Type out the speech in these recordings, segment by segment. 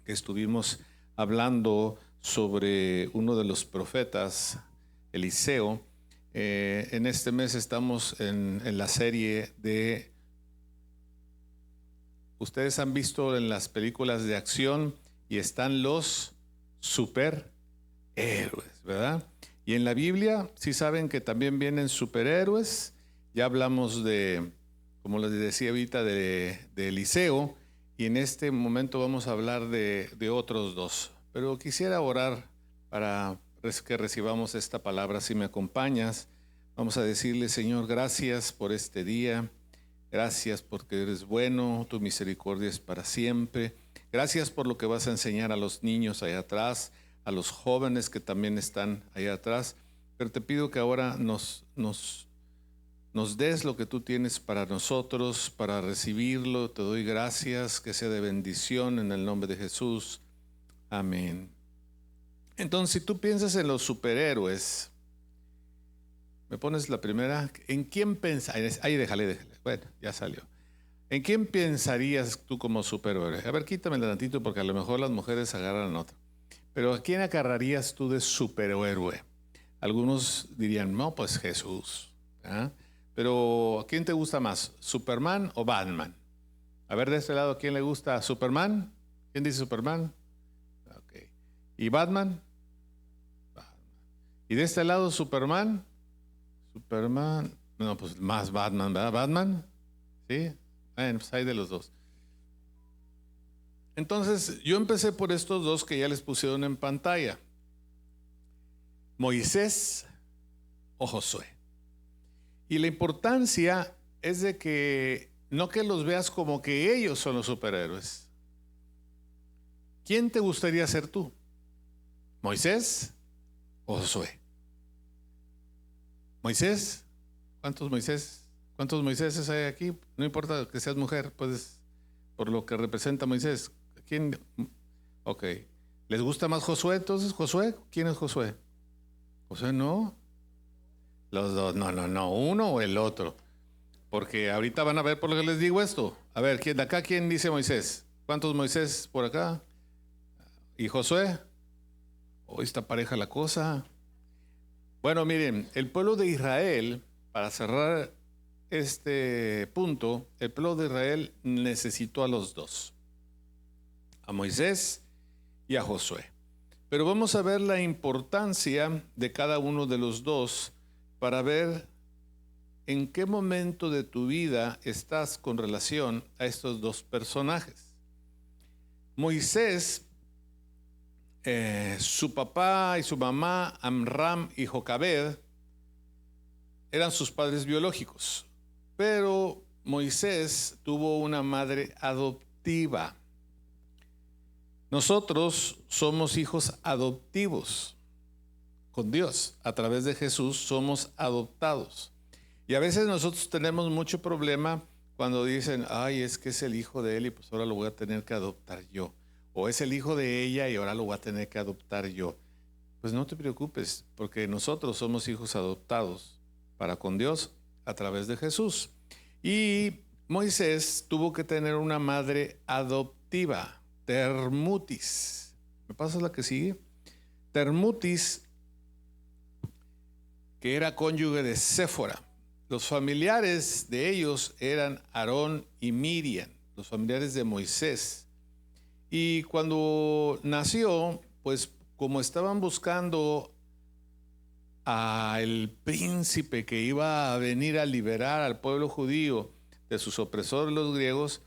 que estuvimos hablando sobre uno de los profetas, Eliseo. En este mes estamos en la serie de... Ustedes han visto en las películas de acción y están los superhéroes, ¿verdad? Y en la Biblia sí saben que también vienen superhéroes. Ya hablamos de, como les decía ahorita, de Eliseo, y en este momento vamos a hablar de otros dos. Pero quisiera orar para que recibamos esta palabra. Si me acompañas, vamos a decirle: Señor, gracias por este día. Gracias porque eres bueno, tu misericordia es para siempre. Gracias por lo que vas a enseñar a los niños allá atrás, a los jóvenes que también están allá atrás. Pero te pido que ahora nos des lo que tú tienes para nosotros, para recibirlo. Te doy gracias, que sea de bendición en el nombre de Jesús. Amén. Entonces, si tú piensas en los superhéroes, me pones la primera. ¿En quién pensarías? Ahí déjale. Bueno, ya salió. ¿En quién pensarías tú como superhéroe? A ver, quítamela tantito porque a lo mejor las mujeres agarran otra. Pero ¿a quién agarrarías tú de superhéroe? Algunos dirían, no, pues Jesús. ¿Ah? Pero ¿a quién te gusta más? ¿Superman o Batman? A ver, de este lado, ¿a quién le gusta Superman? ¿Quién dice Superman? Okay. ¿Y Batman? Batman. ¿Y de este lado Superman? Superman, no, pues más Batman, ¿verdad? ¿Batman? ¿Sí? Bueno, pues hay de los dos. Entonces, yo empecé por estos dos que ya les pusieron en pantalla. Moisés o Josué. Y la importancia es de que no que los veas como que ellos son los superhéroes. ¿Quién te gustaría ser tú? ¿Moisés o Josué? ¿Moisés? ¿Cuántos Moiséses hay aquí? No importa que seas mujer, pues por lo que representa Moisés. ¿Quién? Ok. ¿Les gusta más Josué entonces? ¿Josué? ¿Quién es Josué? ¿Josué no? Los dos. No. Uno o el otro. Porque ahorita van a ver por lo que les digo esto. A ver, de acá quién dice Moisés? ¿Cuántos Moisés por acá? ¿Y Josué? Hoy está pareja la cosa. Bueno, miren, el pueblo de Israel, para cerrar este punto, el pueblo de Israel necesitó a los dos, a Moisés y a Josué. Pero vamos a ver la importancia de cada uno de los dos para ver en qué momento de tu vida estás con relación a estos dos personajes. Moisés, su papá y su mamá, Amram y Jocabed, eran sus padres biológicos, pero Moisés tuvo una madre adoptiva. Nosotros somos hijos adoptivos con Dios. A través de Jesús somos adoptados. Y a veces nosotros tenemos mucho problema cuando dicen, ay, es que es el hijo de él y pues ahora lo voy a tener que adoptar yo. O es el hijo de ella y ahora lo voy a tener que adoptar yo. Pues no te preocupes, porque nosotros somos hijos adoptados para con Dios a través de Jesús. Y Moisés tuvo que tener una madre adoptiva, Termutis. ¿Me pasas la que sigue? Termutis, que era cónyuge de Séfora. Los familiares de ellos eran Aarón y Miriam, los familiares de Moisés. Y cuando nació, pues como estaban buscando al príncipe que iba a venir a liberar al pueblo judío de sus opresores los griegos,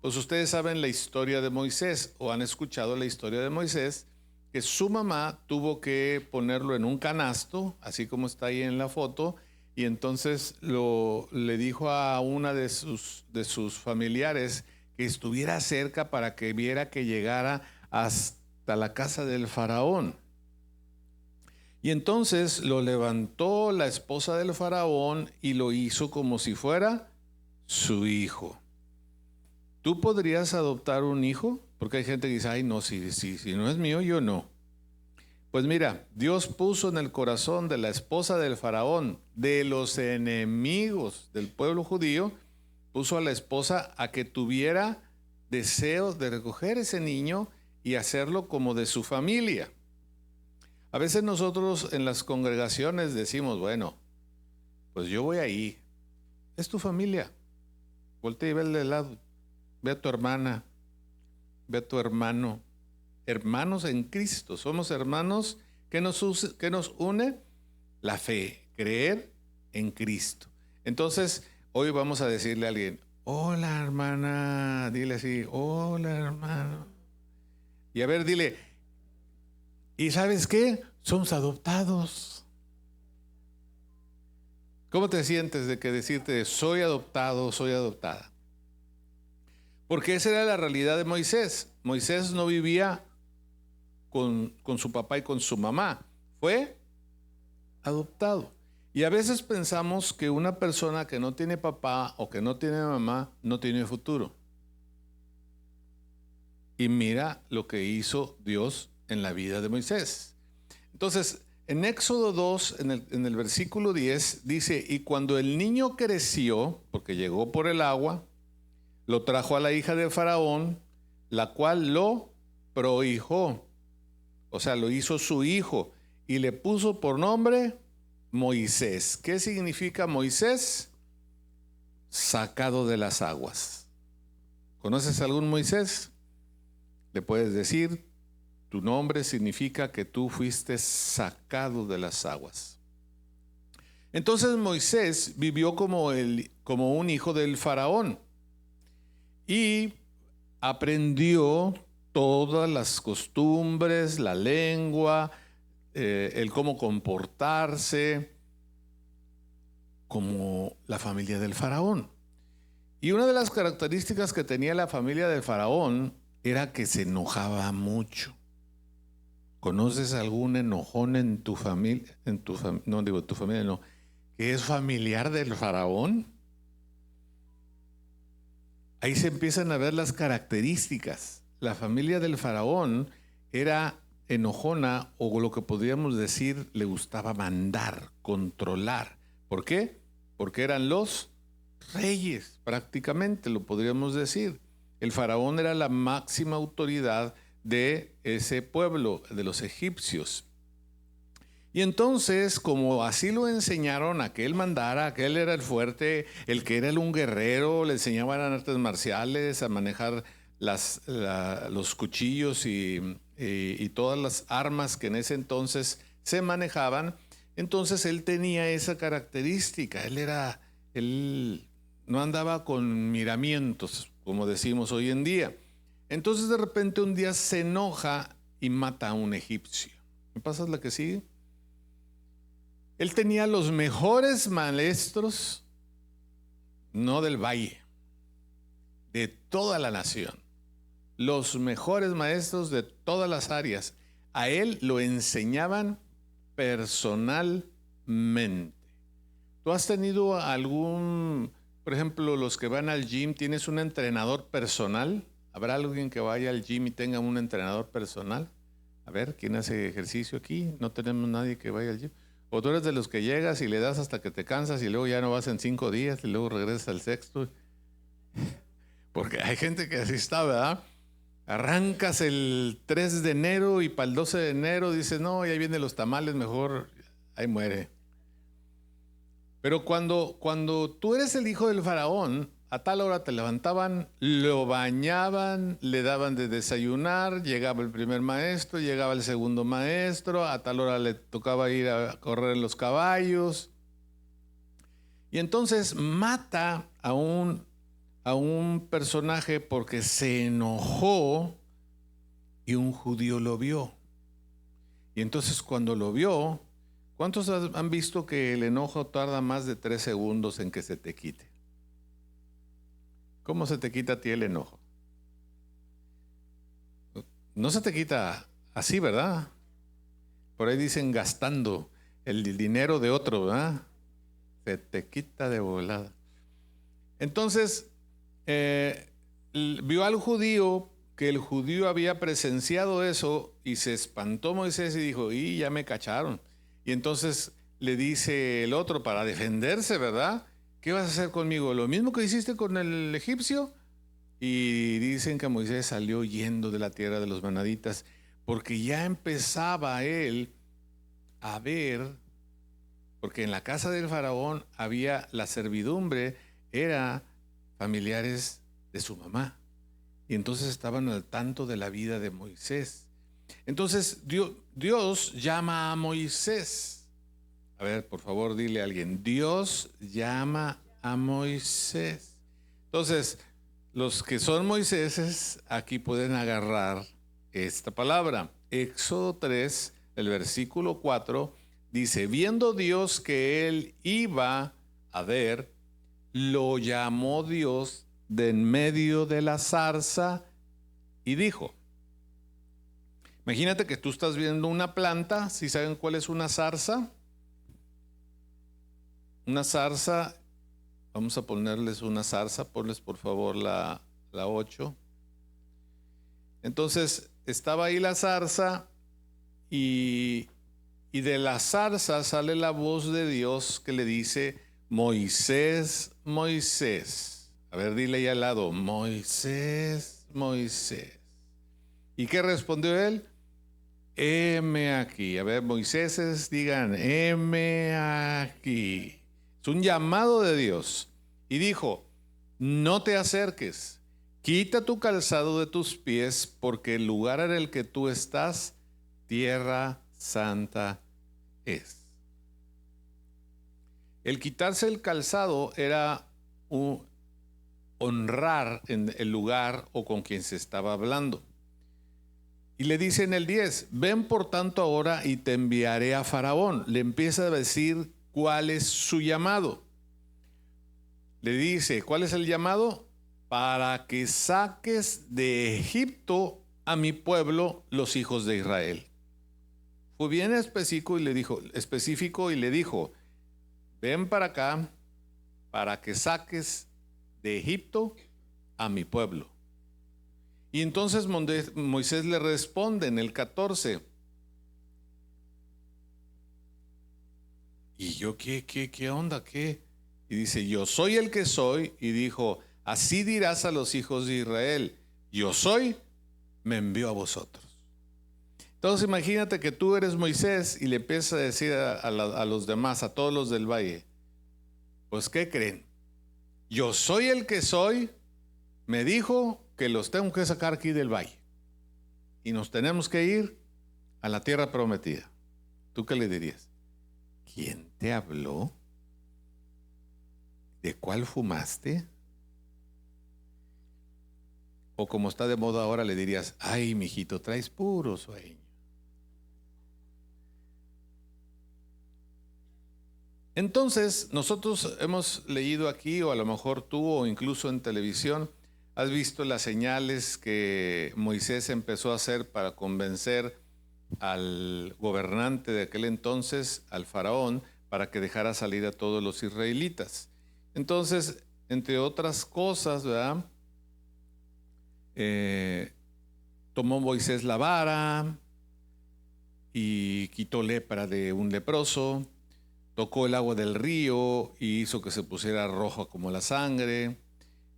pues ustedes saben la historia de Moisés o han escuchado la historia de Moisés, que su mamá tuvo que ponerlo en un canasto, así como está ahí en la foto, y entonces le dijo a una de sus familiares que estuviera cerca para que viera que llegara hasta la casa del faraón. Y entonces lo levantó la esposa del faraón y lo hizo como si fuera su hijo. ¿Tú podrías adoptar un hijo? Porque hay gente que dice, ay no, si no es mío, yo no. Pues mira, Dios puso en el corazón de la esposa del faraón, de los enemigos del pueblo judío, puso a la esposa a que tuviera deseos de recoger ese niño y hacerlo como de su familia. A veces nosotros en las congregaciones decimos, bueno, pues yo voy ahí, es tu familia, voltea y ve de lado, ve a tu hermana, ve a tu hermano, hermanos en Cristo, somos hermanos que nos une la fe, creer en Cristo. Entonces, hoy vamos a decirle a alguien, hola hermana, dile así, hola hermano. Y a ver, dile, ¿y sabes qué? Somos adoptados. ¿Cómo te sientes de que decirte, soy adoptado, soy adoptada? Porque esa era la realidad de Moisés. Moisés no vivía con su papá y con su mamá, fue adoptado. Y a veces pensamos que una persona que no tiene papá o que no tiene mamá no tiene futuro. Y mira lo que hizo Dios en la vida de Moisés. Entonces, en Éxodo 2, en el versículo 10, dice, y cuando el niño creció, porque llegó por el agua, lo trajo a la hija de Faraón, la cual lo prohijó. O sea, lo hizo su hijo y le puso por nombre Moisés. ¿Qué significa Moisés? Sacado de las aguas. ¿Conoces algún Moisés? Le puedes decir, tu nombre significa que tú fuiste sacado de las aguas. Entonces Moisés vivió como un hijo del faraón y aprendió todas las costumbres, la lengua, el cómo comportarse como la familia del faraón. Y una de las características que tenía la familia del faraón era que se enojaba mucho. ¿Conoces algún enojón en tu familia? No digo tu familia, no. ¿Que es familiar del faraón? Ahí se empiezan a ver las características. La familia del faraón era enojona, o lo que podríamos decir, le gustaba mandar, controlar. ¿Por qué? Porque eran los reyes, prácticamente lo podríamos decir. El faraón era la máxima autoridad de ese pueblo, de los egipcios. Y entonces, como así lo enseñaron a que él mandara, que él era el fuerte, el que era un guerrero, le enseñaban artes marciales, a manejar los cuchillos y todas las armas que en ese entonces se manejaban. Entonces él tenía esa característica, él no andaba con miramientos, como decimos hoy en día. Entonces de repente un día se enoja y mata a un egipcio. ¿Me pasas la que sigue? Él tenía los mejores maestros, no del valle, de toda la nación. Los mejores maestros de todas las áreas. A él lo enseñaban personalmente. ¿Tú has tenido por ejemplo, los que van al gym, tienes un entrenador personal? ¿Habrá alguien que vaya al gym y tenga un entrenador personal? A ver, ¿quién hace ejercicio aquí? No tenemos nadie que vaya al gym. O tú eres de los que llegas y le das hasta que te cansas y luego ya no vas en 5 días y luego regresas al sexto. Porque hay gente que así está, ¿verdad? Arrancas el 3 de enero y para el 12 de enero dices, no, ya vienen los tamales, mejor ahí muere. Pero cuando tú eres el hijo del faraón, a tal hora te levantaban, lo bañaban, le daban de desayunar, llegaba el primer maestro, llegaba el segundo maestro, a tal hora le tocaba ir a correr los caballos. Y entonces mata a un personaje porque se enojó y un judío lo vio. Y entonces cuando lo vio, ¿cuántos han visto que el enojo tarda más de 3 segundos en que se te quite? ¿Cómo se te quita a ti el enojo? No se te quita así, ¿verdad? Por ahí dicen gastando el dinero de otro, ¿verdad? Se te quita de volada. Entonces, vio al judío, que el judío había presenciado eso y se espantó Moisés y dijo, y ya me cacharon. Y entonces le dice el otro para defenderse, ¿verdad? ¿Qué vas a hacer conmigo? ¿Lo mismo que hiciste con el egipcio? Y dicen que Moisés salió huyendo de la tierra de los manaditas porque ya empezaba él a ver, porque en la casa del faraón había la servidumbre, era familiares de su mamá. Y entonces estaban al tanto de la vida de Moisés. Entonces Dios llama a Moisés. A ver, por favor, dile a alguien, Dios llama a Moisés. Entonces, los que son Moiséses aquí pueden agarrar esta palabra. Éxodo 3, el versículo 4, dice, viendo Dios que él iba a ver, lo llamó Dios de en medio de la zarza y dijo, imagínate que tú estás viendo una planta, ¿sí saben cuál es una zarza? Una zarza, vamos a ponerles una zarza, ponles por favor la 8. Entonces, estaba ahí la zarza y de la zarza sale la voz de Dios que le dice, Moisés, Moisés. A ver, dile ahí al lado, Moisés, Moisés. ¿Y qué respondió él? Heme aquí. A ver, Moiséses, digan, heme aquí. Es un llamado de Dios. Y dijo, no te acerques, quita tu calzado de tus pies, porque el lugar en el que tú estás, tierra santa es. El quitarse el calzado era honrar en el lugar o con quien se estaba hablando. Y le dice en el 10, ven por tanto ahora y te enviaré a Faraón. Le empieza a decir cuál es su llamado. Le dice, ¿cuál es el llamado? Para que saques de Egipto a mi pueblo, los hijos de Israel. Fue bien específico y le dijo, ven para acá para que saques de Egipto a mi pueblo. Y entonces Moisés le responde en el 14. ¿Y yo qué onda? ¿Qué? Y dice, yo soy el que soy. Y dijo, así dirás a los hijos de Israel, yo soy, me envió a vosotros. Entonces imagínate que tú eres Moisés y le empiezas a decir a los demás, a todos los del valle, pues ¿qué creen? Yo soy el que soy, me dijo que los tengo que sacar aquí del valle y nos tenemos que ir a la tierra prometida. ¿Tú qué le dirías? ¿Quién te habló? ¿De cuál fumaste? O como está de moda ahora le dirías, ay, mijito, traes puro sueño. Entonces, nosotros hemos leído aquí, o a lo mejor tú, o incluso en televisión, has visto las señales que Moisés empezó a hacer para convencer al gobernante de aquel entonces, al faraón, para que dejara salir a todos los israelitas. Entonces, entre otras cosas, ¿verdad? Tomó Moisés la vara y quitó lepra de un leproso, tocó el agua del río y hizo que se pusiera roja como la sangre.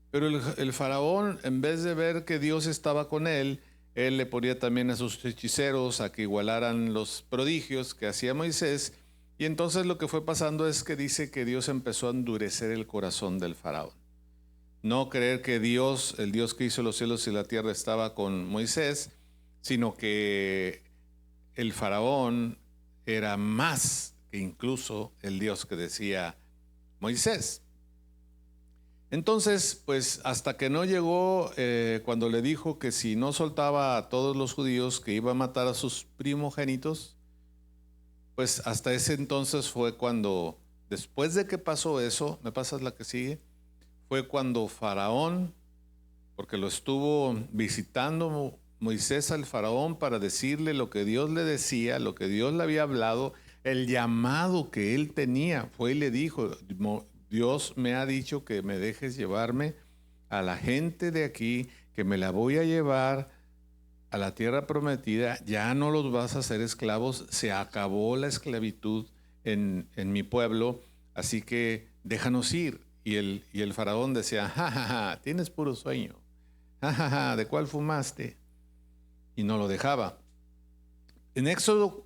Pero el faraón, en vez de ver que Dios estaba con él le ponía también a sus hechiceros a que igualaran los prodigios que hacía Moisés. Y entonces lo que fue pasando es que dice que Dios empezó a endurecer el corazón del faraón. No creer que Dios, el Dios que hizo los cielos y la tierra, estaba con Moisés, sino que el faraón era más que incluso el Dios que decía Moisés. Entonces, pues hasta que no llegó, cuando le dijo que si no soltaba a todos los judíos, que iba a matar a sus primogénitos, pues hasta ese entonces fue cuando, después de que pasó eso, ¿me pasas la que sigue? Fue cuando Faraón, porque lo estuvo visitando Moisés al faraón para decirle lo que Dios le decía, lo que Dios le había hablado, el llamado que él tenía, fue y le dijo, Dios me ha dicho que me dejes llevarme a la gente de aquí, que me la voy a llevar a la tierra prometida, ya no los vas a hacer esclavos, se acabó la esclavitud en mi pueblo, así que déjanos ir. Y el faraón decía, ja, ja, ja, tienes puro sueño. Ja, ja, ja, ¿de cuál fumaste? Y no lo dejaba. En Éxodo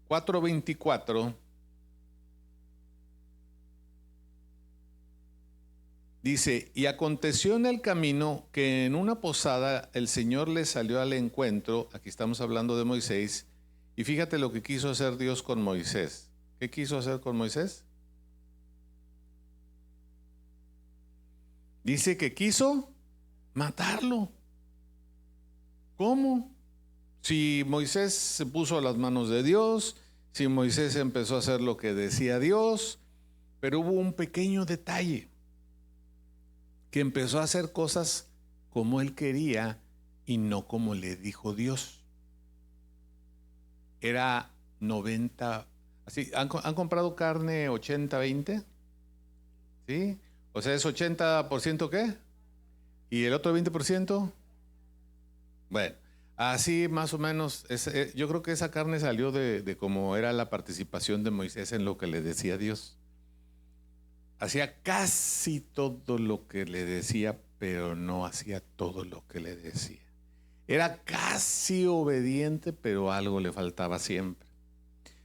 4:24 dice, y aconteció en el camino que en una posada el Señor le salió al encuentro. Aquí estamos hablando de Moisés. Y fíjate lo que quiso hacer Dios con Moisés. ¿Qué quiso hacer con Moisés? Dice que quiso matarlo. ¿Cómo? Si Moisés se puso a las manos de Dios, si Moisés empezó a hacer lo que decía Dios, pero hubo un pequeño detalle, que empezó a hacer cosas como él quería y no como le dijo Dios. Era 90, así, ¿han comprado carne 80-20? ¿Sí? O sea, ¿es 80% qué? ¿Y el otro 20%? Bueno, así más o menos, yo creo que esa carne salió de cómo era la participación de Moisés en lo que le decía Dios. Hacía casi todo lo que le decía, pero no hacía todo lo que le decía. Era casi obediente, pero algo le faltaba siempre.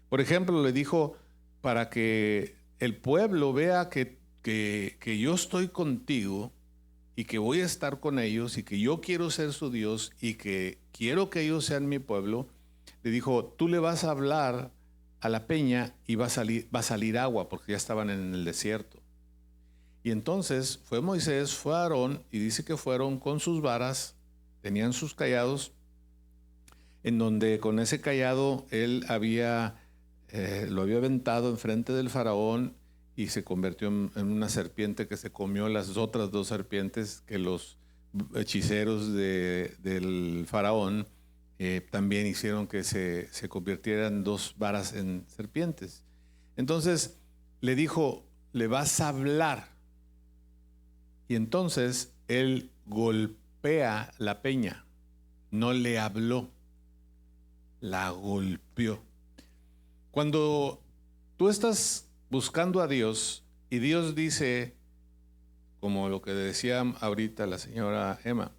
Por ejemplo, le dijo, para que el pueblo vea que yo estoy contigo y que voy a estar con ellos y que yo quiero ser su Dios y que quiero que ellos sean mi pueblo, le dijo, tú le vas a hablar a la peña y va a salir agua, porque ya estaban en el desierto. Y entonces fue Moisés, fue Aarón, y dice que fueron con sus varas, tenían sus callados, en donde con ese callado él lo había aventado enfrente del faraón y se convirtió en una serpiente que se comió las otras dos serpientes que los hechiceros del faraón también hicieron que se convirtieran dos varas en serpientes. Entonces le dijo, le vas a hablar. Y entonces él golpea la peña, no le habló, la golpeó. Cuando tú estás buscando a Dios y Dios dice, como lo que decía ahorita la señora Emma,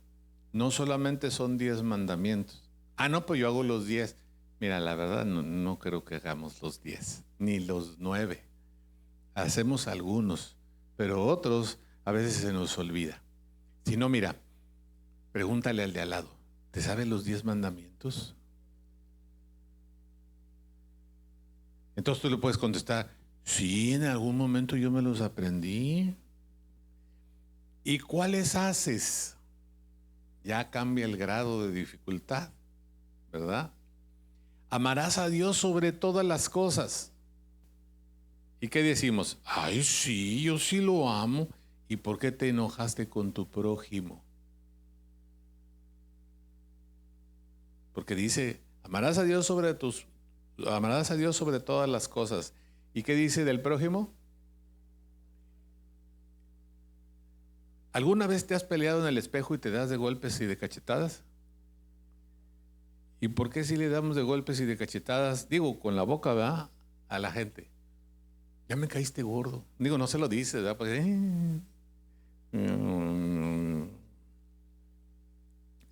no solamente son 10 mandamientos. Ah, no, pues yo hago los 10. Mira, la verdad no creo que hagamos los 10, ni los 9. Hacemos algunos, pero otros a veces se nos olvida. Si no, mira, pregúntale al de al lado, ¿te sabes los 10 mandamientos? Entonces tú le puedes contestar, sí, en algún momento yo me los aprendí. ¿Y cuáles haces? Ya cambia el grado de dificultad, ¿verdad? Amarás a Dios sobre todas las cosas. ¿Y qué decimos? Ay, sí, yo sí lo amo. ¿Y por qué te enojaste con tu prójimo? Porque dice, amarás a Dios sobre todas las cosas. ¿Y qué dice del prójimo? ¿Alguna vez te has peleado en el espejo y te das de golpes y de cachetadas? ¿Y por qué si le damos de golpes y de cachetadas, digo, con la boca, ¿verdad?, a la gente? Ya me caíste gordo. Digo, no se lo dice, ¿verdad? Porque,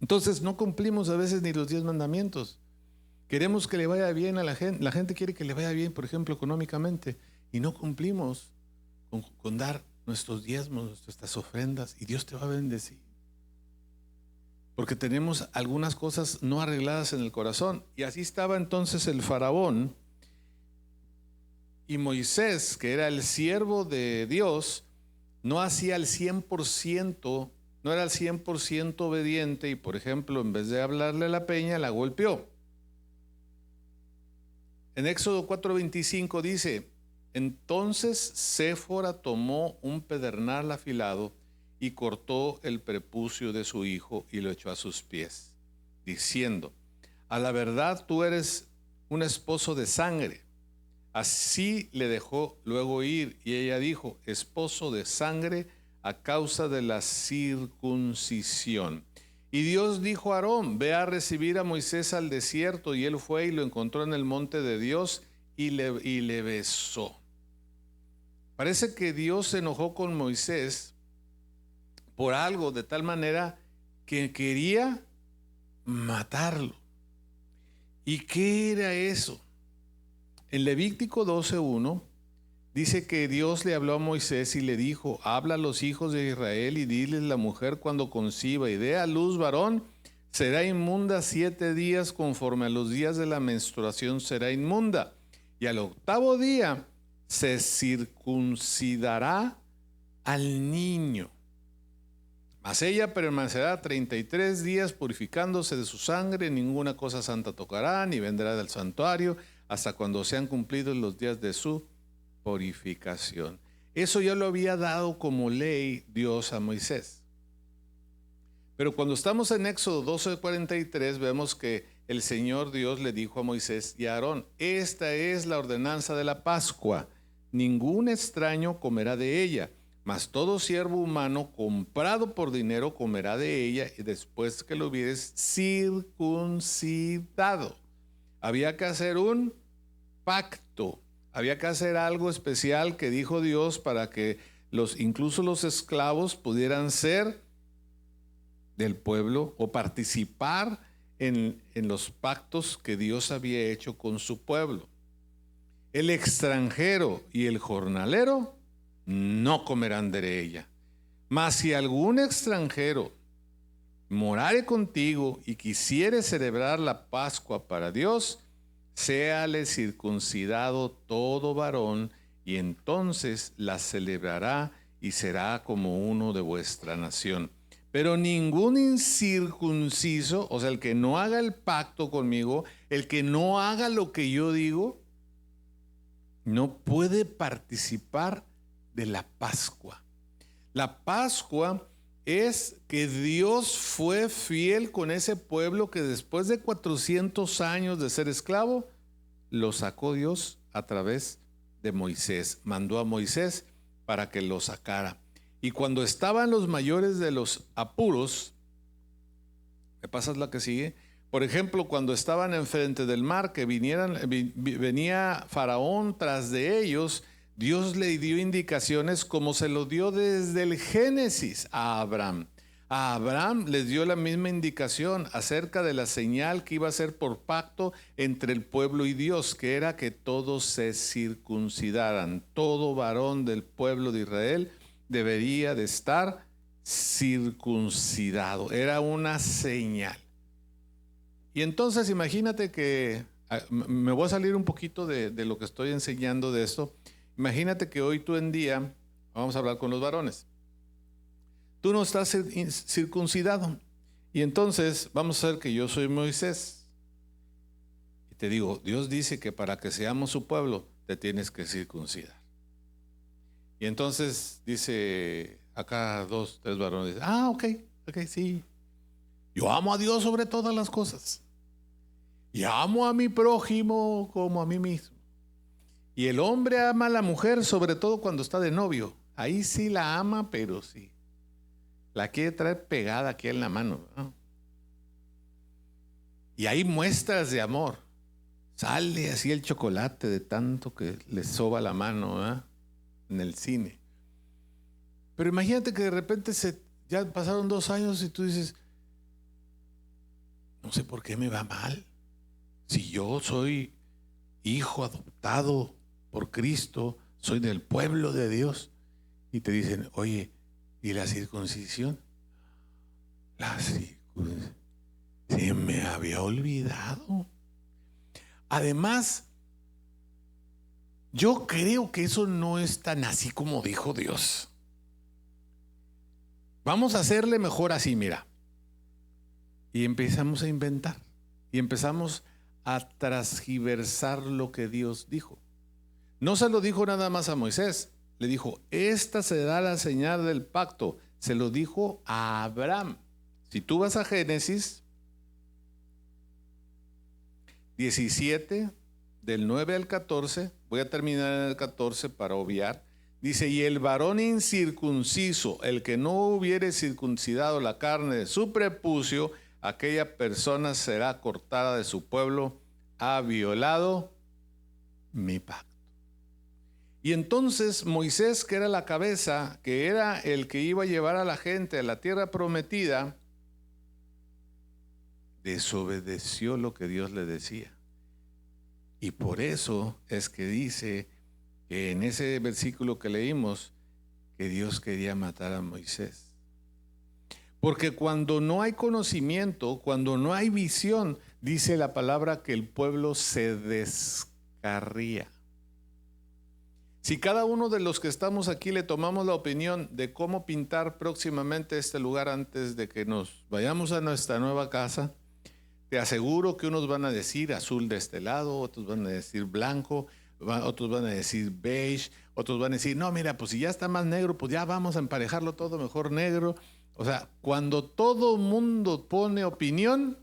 Entonces no cumplimos a veces ni los 10 mandamientos. Queremos que le vaya bien a la gente. La gente quiere que le vaya bien, por ejemplo, económicamente. Y no cumplimos con dar nuestros diezmos, nuestras ofrendas. Y Dios te va a bendecir. Porque tenemos algunas cosas no arregladas en el corazón. Y así estaba entonces el faraón. Y Moisés, que era el siervo de Dios, no hacía el 100%, no era el 100% obediente y, por ejemplo, en vez de hablarle a la peña, la golpeó. En Éxodo 4:25 dice, entonces Séfora tomó un pedernal afilado y cortó el prepucio de su hijo y lo echó a sus pies, diciendo, a la verdad tú eres un esposo de sangre. Así le dejó luego ir, y ella dijo, esposo de sangre a causa de la circuncisión. Y Dios dijo a Aarón, ve a recibir a Moisés al desierto, y él fue y lo encontró en el monte de Dios y le besó. Parece que Dios se enojó con Moisés por algo, de tal manera que quería matarlo. ¿Y qué era eso? En Levítico 12:1 dice que Dios le habló a Moisés y le dijo: habla a los hijos de Israel y diles: la mujer cuando conciba y dé a luz varón, será inmunda 7 días, conforme a los días de la menstruación será inmunda. Y al 8º día se circuncidará al niño. Mas ella permanecerá 33 días purificándose de su sangre, ninguna cosa santa tocará, ni vendrá del santuario, hasta cuando sean cumplidos los días de su purificación. Eso ya lo había dado como ley Dios a Moisés. Pero cuando estamos en Éxodo 12:43, vemos que el Señor Dios le dijo a Moisés y a Aarón: esta es la ordenanza de la Pascua, ningún extraño comerá de ella, mas todo siervo humano comprado por dinero comerá de ella, y después que lo hubieres circuncidado. Había que hacer un pacto, había que hacer algo especial que dijo Dios para que incluso los esclavos pudieran ser del pueblo o participar en los pactos que Dios había hecho con su pueblo. El extranjero y el jornalero no comerán de ella. Mas si algún extranjero morare contigo y quisiere celebrar la Pascua para Dios, séale circuncidado todo varón, y entonces la celebrará y será como uno de vuestra nación. Pero ningún incircunciso, o sea, el que no haga el pacto conmigo, el que no haga lo que yo digo, no puede participar de la Pascua. La Pascua es que Dios fue fiel con ese pueblo que después de 400 años de ser esclavo, lo sacó Dios a través de Moisés. Mandó a Moisés para que lo sacara. Y cuando estaban los mayores de los apuros, ¿me pasas la que sigue? Por ejemplo, cuando estaban enfrente del mar, que venía Faraón tras de ellos, Dios le dio indicaciones como se lo dio desde el Génesis a Abraham. A Abraham les dio la misma indicación acerca de la señal que iba a ser por pacto entre el pueblo y Dios, que era que todos se circuncidaran. Todo varón del pueblo de Israel debería de estar circuncidado. Era una señal. Y entonces imagínate que, me voy a salir un poquito de lo que estoy enseñando de esto. Imagínate que hoy tú en día, vamos a hablar con los varones, tú no estás circuncidado. Y entonces vamos a ver que yo soy Moisés. Y te digo, Dios dice que para que seamos su pueblo, te tienes que circuncidar. Y entonces dice acá 2, 3 varones, ok, sí. Yo amo a Dios sobre todas las cosas. Y amo a mi prójimo como a mí mismo. Y el hombre ama a la mujer, sobre todo cuando está de novio. Ahí sí la ama, pero sí. La quiere traer pegada aquí en la mano, ¿no? Y hay muestras de amor. Sale así el chocolate de tanto que le soba la mano, ¿no? En el cine. Pero imagínate que de repente ya pasaron 2 años y tú dices, no sé por qué me va mal. Si yo soy hijo adoptado por Cristo, soy del pueblo de Dios. Y te dicen, oye, ¿y la circuncisión? La circuncisión. Se me había olvidado. Además, yo creo que eso no es tan así como dijo Dios. Vamos a hacerle mejor así, mira. Y empezamos a inventar. Y empezamos a transgiversar lo que Dios dijo. No se lo dijo nada más a Moisés. Le dijo, esta será la señal del pacto. Se lo dijo a Abraham. Si tú vas a Génesis 17, del 9 al 14, voy a terminar en el 14 para obviar. Dice, y el varón incircunciso, el que no hubiere circuncidado la carne de su prepucio, aquella persona será cortada de su pueblo, ha violado mi pacto. Y entonces Moisés, que era la cabeza, que era el que iba a llevar a la gente a la tierra prometida, desobedeció lo que Dios le decía. Y por eso es que dice que en ese versículo que leímos, que Dios quería matar a Moisés. Porque cuando no hay conocimiento, cuando no hay visión, dice la palabra que el pueblo se descarría. Si cada uno de los que estamos aquí le tomamos la opinión de cómo pintar próximamente este lugar antes de que nos vayamos a nuestra nueva casa, te aseguro que unos van a decir azul de este lado, otros van a decir blanco, otros van a decir beige, otros van a decir, no, mira, pues si ya está más negro, pues ya vamos a emparejarlo todo mejor negro. O sea, cuando todo mundo pone opinión,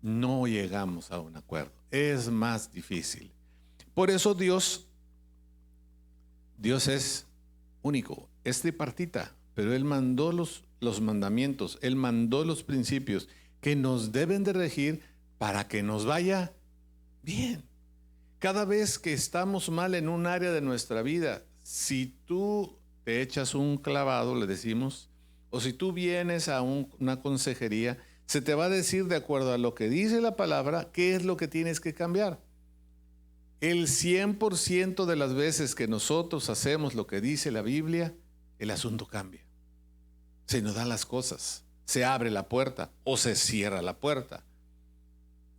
no llegamos a un acuerdo. Es más difícil. Por eso Dios es único, es tripartita, pero Él mandó los mandamientos, Él mandó los principios que nos deben de regir para que nos vaya bien. Cada vez que estamos mal en un área de nuestra vida, si tú te echas un clavado, le decimos, o si tú vienes a una consejería, se te va a decir de acuerdo a lo que dice la palabra, qué es lo que tienes que cambiar. El 100% de las veces que nosotros hacemos lo que dice la Biblia, el asunto cambia. Se nos dan las cosas, se abre la puerta o se cierra la puerta.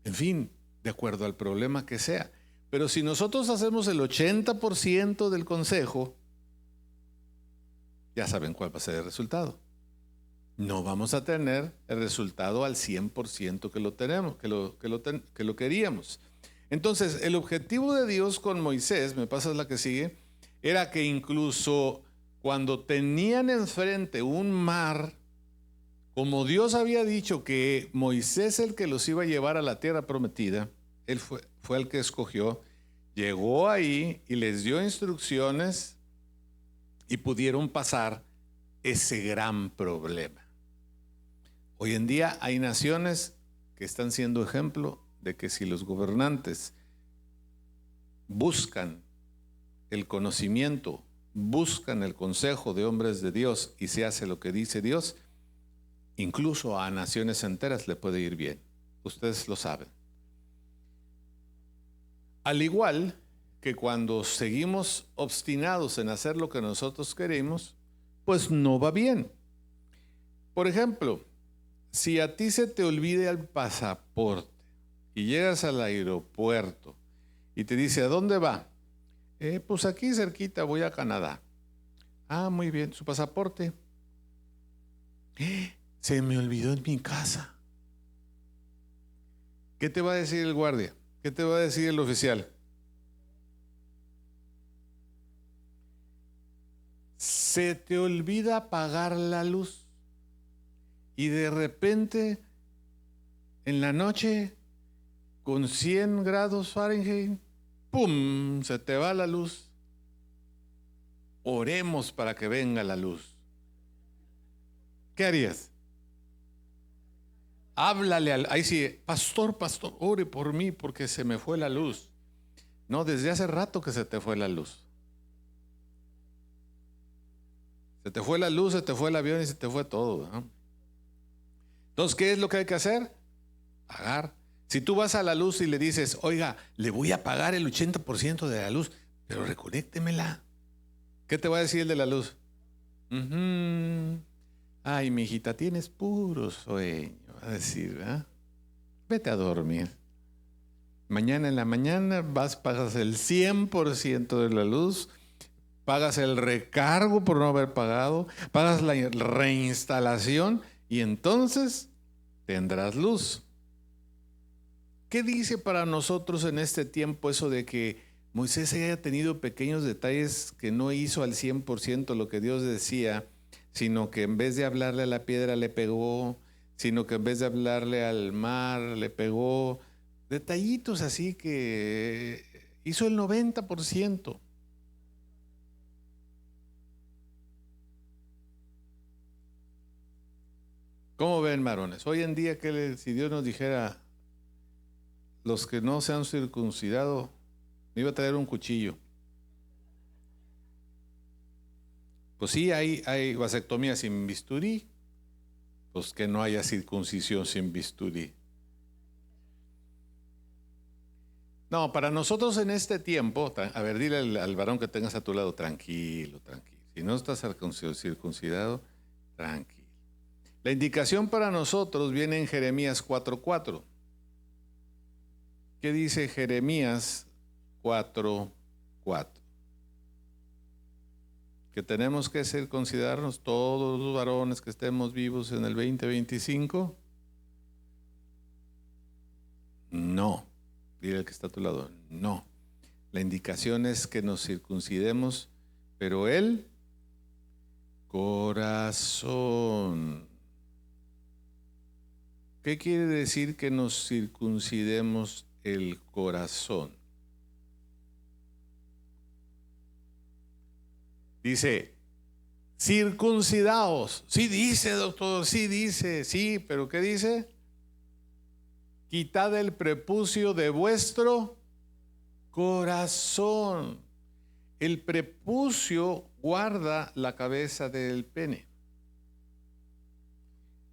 En fin, de acuerdo al problema que sea. Pero si nosotros hacemos el 80% del consejo, ya saben cuál va a ser el resultado. No vamos a tener el resultado al 100% que lo tenemos, que lo queríamos. Entonces, el objetivo de Dios con Moisés, me pasas la que sigue, era que incluso cuando tenían enfrente un mar, como Dios había dicho que Moisés el que los iba a llevar a la tierra prometida, él fue el que escogió, llegó ahí y les dio instrucciones y pudieron pasar ese gran problema. Hoy en día hay naciones que están siendo ejemplo de que si los gobernantes buscan el conocimiento, buscan el consejo de hombres de Dios y se hace lo que dice Dios, incluso a naciones enteras le puede ir bien. Ustedes lo saben. Al igual que cuando seguimos obstinados en hacer lo que nosotros queremos, pues no va bien. Por ejemplo, si a ti se te olvida el pasaporte y llegas al aeropuerto y te dice, ¿a dónde va? Pues aquí cerquita, voy a Canadá. Ah, muy bien, su pasaporte. Se me olvidó en mi casa. ¿Qué te va a decir el guardia? ¿Qué te va a decir el oficial? Se te olvida apagar la luz y de repente en la noche con 100 grados Fahrenheit, ¡pum!, se te va la luz. Oremos para que venga la luz. ¿Qué harías? Háblale ahí sí, pastor, ore por mí porque se me fue la luz. No, desde hace rato que se te fue la luz. Se te fue la luz, se te fue el avión y se te fue todo, ¿no? Entonces, ¿qué es lo que hay que hacer? Pagar. Si tú vas a la luz y le dices, oiga, le voy a pagar el 80% de la luz, pero reconéctemela. ¿Qué te va a decir el de la luz? Ay, mijita, tienes puro sueño. Va a decir, ¿eh? Vete a dormir. Mañana en la mañana pagas el 100% de la luz, pagas el recargo por no haber pagado, pagas la reinstalación y entonces tendrás luz. ¿Qué dice para nosotros en este tiempo eso de que Moisés haya tenido pequeños detalles que no hizo al 100% lo que Dios decía, sino que en vez de hablarle a la piedra le pegó, sino que en vez de hablarle al mar le pegó? Detallitos así que hizo el 90%. ¿Cómo ven, varones? Hoy en día, si Dios nos dijera, los que no se han circuncidado, me iba a traer un cuchillo? Pues sí, hay vasectomía sin bisturí, Pues que no haya circuncisión sin bisturí. No, para nosotros en este tiempo, a ver, dile al varón que tengas a tu lado, tranquilo, tranquilo. Si no estás circuncidado, tranquilo. La indicación para nosotros viene en Jeremías 4:4. ¿Qué dice Jeremías 4:4? Que tenemos que circuncidarnos todos los varones que estemos vivos en el 2025. No. Dile al que está a tu lado, no. La indicación es que nos circuncidemos, pero el corazón. ¿Qué quiere decir que nos circuncidemos el corazón? Dice, circuncidaos. Sí dice, doctor, sí dice, sí, pero ¿qué dice? Quitad el prepucio de vuestro corazón. El prepucio guarda la cabeza del pene.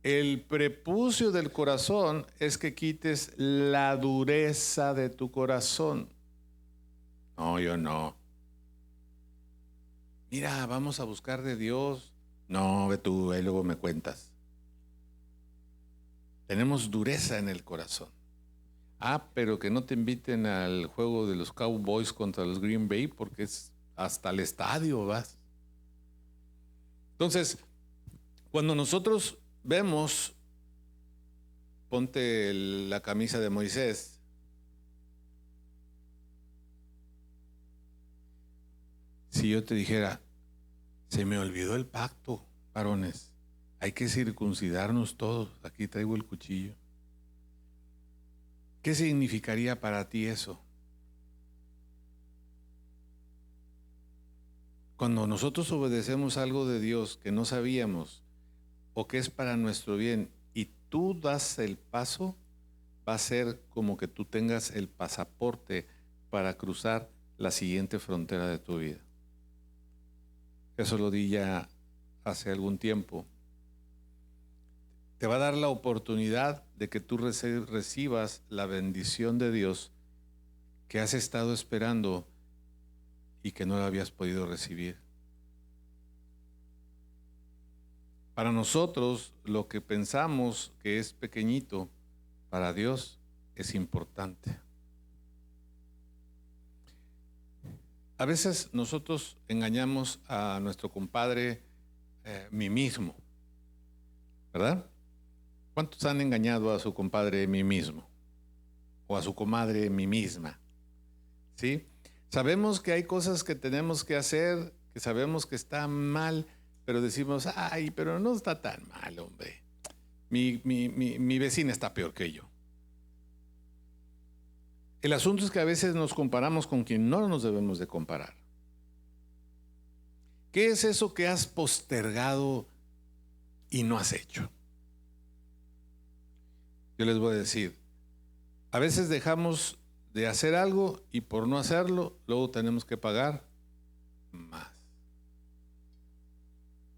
El prepucio del corazón es que quites la dureza de tu corazón. No, yo no. Mira, vamos a buscar de Dios. No, ve tú, ahí luego me cuentas. Tenemos dureza en el corazón. Ah, pero que no te inviten al juego de los Cowboys contra los Green Bay porque es hasta el estadio vas. Entonces, cuando nosotros vemos, ponte la camisa de Moisés. Si yo te dijera, se me olvidó el pacto, varones, hay que circuncidarnos todos, aquí traigo el cuchillo. ¿Qué significaría para ti eso? Cuando nosotros obedecemos algo de Dios que no sabíamos o que es para nuestro bien y tú das el paso, va a ser como que tú tengas el pasaporte para cruzar la siguiente frontera de tu vida. Eso lo di ya hace algún tiempo. Te va a dar la oportunidad de que tú recibas la bendición de Dios que has estado esperando y que no la habías podido recibir. Para nosotros, lo que pensamos que es pequeñito, para Dios es importante. A veces nosotros engañamos a nuestro compadre mí mismo, ¿verdad? ¿Cuántos han engañado a su compadre mí mismo? O a su comadre mí misma, ¿sí? Sabemos que hay cosas que tenemos que hacer, que sabemos que está mal, pero decimos, ay, pero no está tan mal, hombre. Mi vecina está peor que yo. El asunto es que a veces nos comparamos con quien no nos debemos de comparar. ¿Qué es eso que has postergado y no has hecho? Yo les voy a decir, a veces dejamos de hacer algo y por no hacerlo, luego tenemos que pagar más.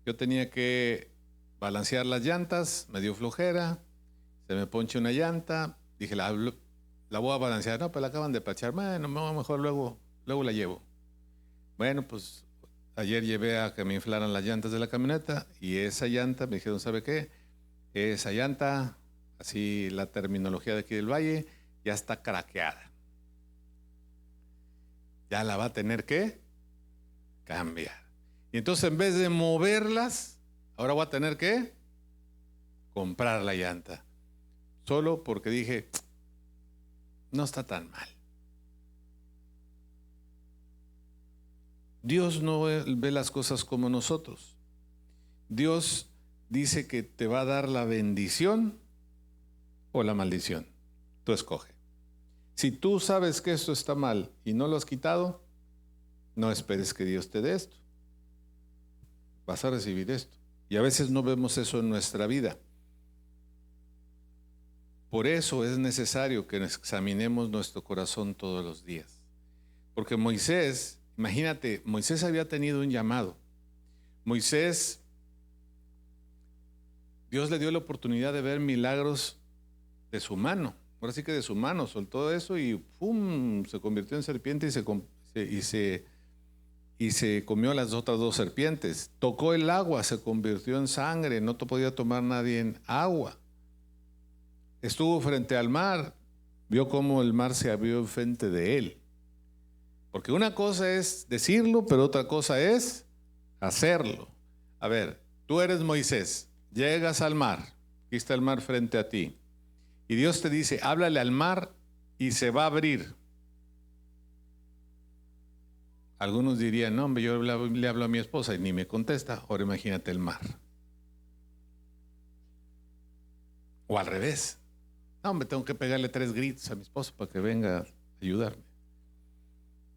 Yo tenía que balancear las llantas, me dio flojera, se me ponche una llanta, dije, la voy a balancear, no, pues la acaban de pachar, bueno, mejor luego la llevo. Bueno, pues ayer llevé a que me inflaran las llantas de la camioneta y esa llanta, me dijeron, ¿sabe qué? Esa llanta, así la terminología de aquí del Valle, ya está craqueada. Ya la va a tener que cambiar. Y entonces en vez de moverlas, ahora voy a tener que comprar la llanta. Solo porque dije, no está tan mal. Dios no ve las cosas como nosotros. Dios dice que te va a dar la bendición o la maldición. Tú escoge. Si tú sabes que esto está mal y no lo has quitado, no esperes que Dios te dé esto. Vas a recibir esto. Y a veces no vemos eso en nuestra vida. Por eso es necesario que examinemos nuestro corazón todos los días. Porque Moisés, imagínate, Moisés había tenido un llamado. Moisés, Dios le dio la oportunidad de ver milagros de su mano. Ahora sí que de su mano soltó eso y ¡pum! Se convirtió en serpiente y se comió a las otras dos serpientes. Tocó el agua, se convirtió en sangre, no podía tomar nadie en agua. Estuvo frente al mar, vio cómo el mar se abrió enfrente de él. Porque una cosa es decirlo, pero otra cosa es hacerlo. A ver, tú eres Moisés, llegas al mar, aquí está el mar frente a ti, y Dios te dice, háblale al mar y se va a abrir. Algunos dirían, no, hombre, yo le hablo a mi esposa y ni me contesta. Ahora imagínate el mar. O al revés. No, hombre, tengo que pegarle 3 gritos a mi esposo para que venga a ayudarme.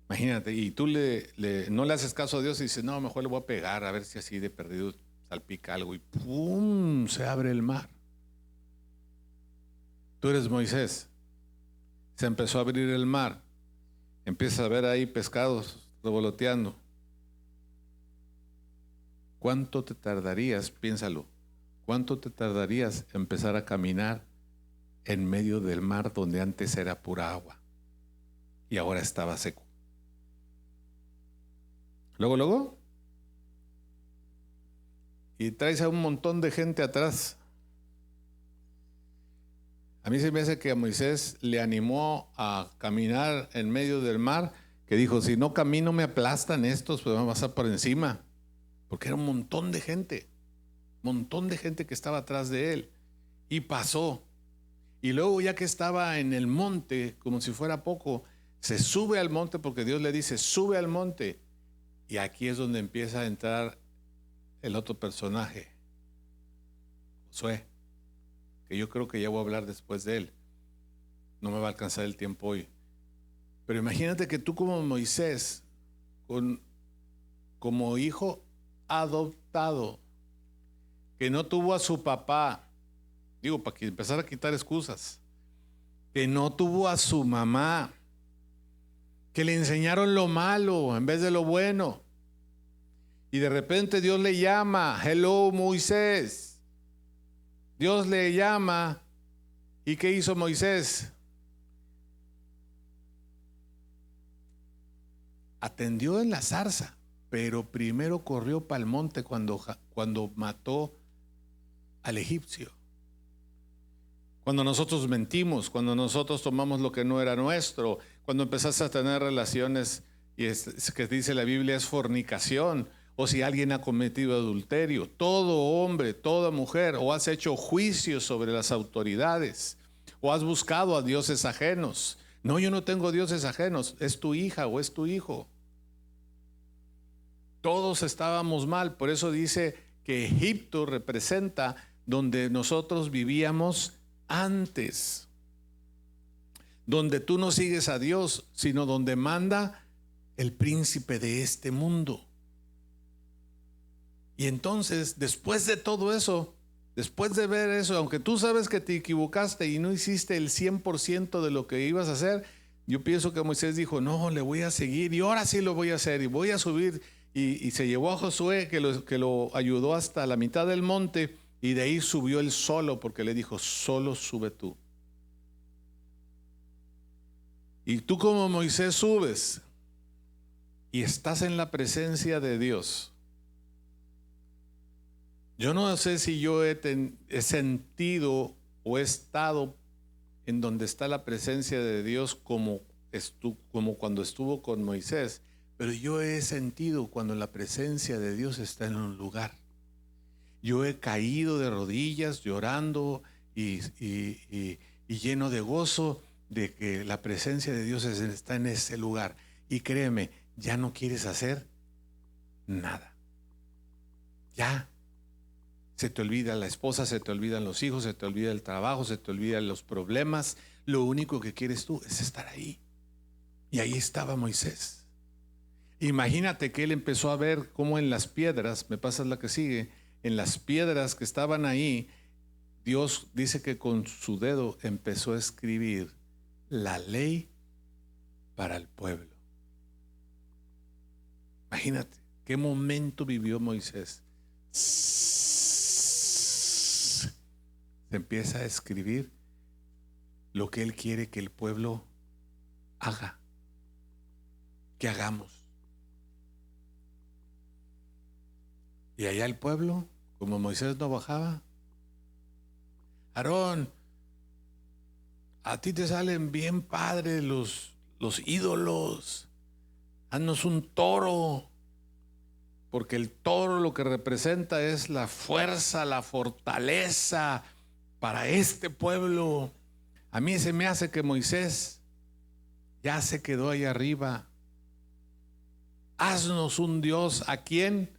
Imagínate, y tú no le haces caso a Dios y dices, no, mejor le voy a pegar a ver si así de perdido salpica algo y ¡pum! Se abre el mar. Tú eres Moisés. Se empezó a abrir el mar. Empiezas a ver ahí pescados revoloteando. ¿Cuánto te tardarías? Piénsalo. ¿Cuánto te tardarías en empezar a caminar en medio del mar donde antes era pura agua y ahora estaba seco? Luego. Y traes a un montón de gente atrás. A mí se me hace que a Moisés le animó a caminar en medio del mar, que dijo, si no camino me aplastan estos, pues me van a pasar por encima. Porque era un montón de gente que estaba atrás de él. Y pasó. Y luego ya que estaba en el monte, como si fuera poco, se sube al monte porque Dios le dice, sube al monte. Y aquí es donde empieza a entrar el otro personaje, Josué, que yo creo que ya voy a hablar después de él. No me va a alcanzar el tiempo hoy. Pero imagínate que tú como Moisés, como hijo adoptado, que no tuvo a su papá, digo, para que empezara a quitar excusas, que no tuvo a su mamá, que le enseñaron lo malo en vez de lo bueno. Y de repente Dios le llama, hello Moisés. Dios le llama. ¿Y qué hizo Moisés? Atendió en la zarza, pero primero corrió para el monte cuando mató al egipcio. Cuando nosotros mentimos, cuando nosotros tomamos lo que no era nuestro, cuando empezaste a tener relaciones, y es que dice la Biblia, es fornicación, o si alguien ha cometido adulterio, todo hombre, toda mujer, o has hecho juicios sobre las autoridades, o has buscado a dioses ajenos. No, yo no tengo dioses ajenos, es tu hija o es tu hijo. Todos estábamos mal, por eso dice que Egipto representa donde nosotros vivíamos antes, donde tú no sigues a Dios, sino donde manda el príncipe de este mundo. Y entonces, después de todo eso, después de ver eso, aunque tú sabes que te equivocaste y no hiciste el 100% de lo que ibas a hacer, yo pienso que Moisés dijo, no, le voy a seguir y ahora sí lo voy a hacer y voy a subir. Y se llevó a Josué, que lo ayudó hasta la mitad del monte, y de ahí subió él solo, porque le dijo, solo sube tú. Y tú como Moisés subes y estás en la presencia de Dios. Yo no sé si yo he sentido o he estado en donde está la presencia de Dios como cuando estuvo con Moisés, pero yo he sentido cuando la presencia de Dios está en un lugar. Yo he caído de rodillas llorando y lleno de gozo de que la presencia de Dios está en ese lugar. Y créeme, ya no quieres hacer nada. Ya. Se te olvida la esposa, se te olvidan los hijos, se te olvida el trabajo, se te olvidan los problemas. Lo único que quieres tú es estar ahí. Y ahí estaba Moisés. Imagínate que él empezó a ver cómo en las piedras, me pasas la que sigue, en las piedras que estaban ahí, Dios dice que con su dedo empezó a escribir la ley para el pueblo. Imagínate qué momento vivió Moisés. se empieza a escribir lo que Él quiere que el pueblo haga, que hagamos. Y allá el pueblo, como Moisés no bajaba, Aarón, a ti te salen bien padres los ídolos, haznos un toro, porque el toro lo que representa es la fuerza, la fortaleza para este pueblo. A mí se me hace que Moisés ya se quedó ahí arriba. Haznos un Dios a quien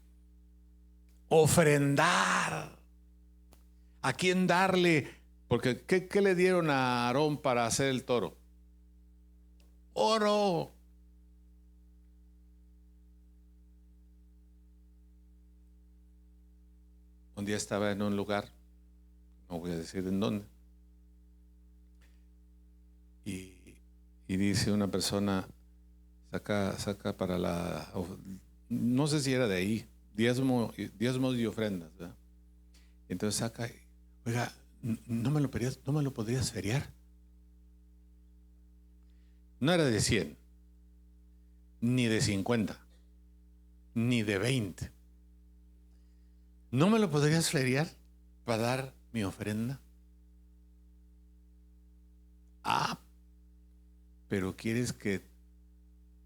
ofrendar, a quien darle, porque ¿qué le dieron a Aarón para hacer el toro? Oro. Un día estaba en un lugar, no voy a decir en dónde, y dice una persona, saca para no sé si era de ahí, diezmos y ofrendas, ¿verdad? Entonces saca, oiga, no me lo podrías feriar. No era de 100, ni de 50, ni de 20. ¿No me lo podrías feriar para dar mi ofrenda? Pero quieres que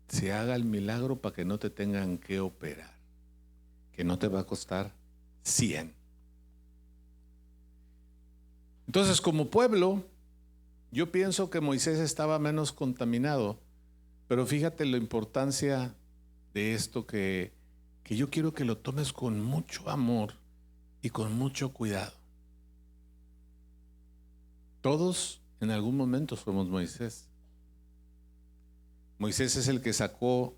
se haga el milagro para que no te tengan que operar, que no te va a costar 100. Entonces, como pueblo, yo pienso que Moisés estaba menos contaminado, pero fíjate la importancia de esto que yo quiero que lo tomes con mucho amor y con mucho cuidado. Todos en algún momento fuimos Moisés. Moisés es el que sacó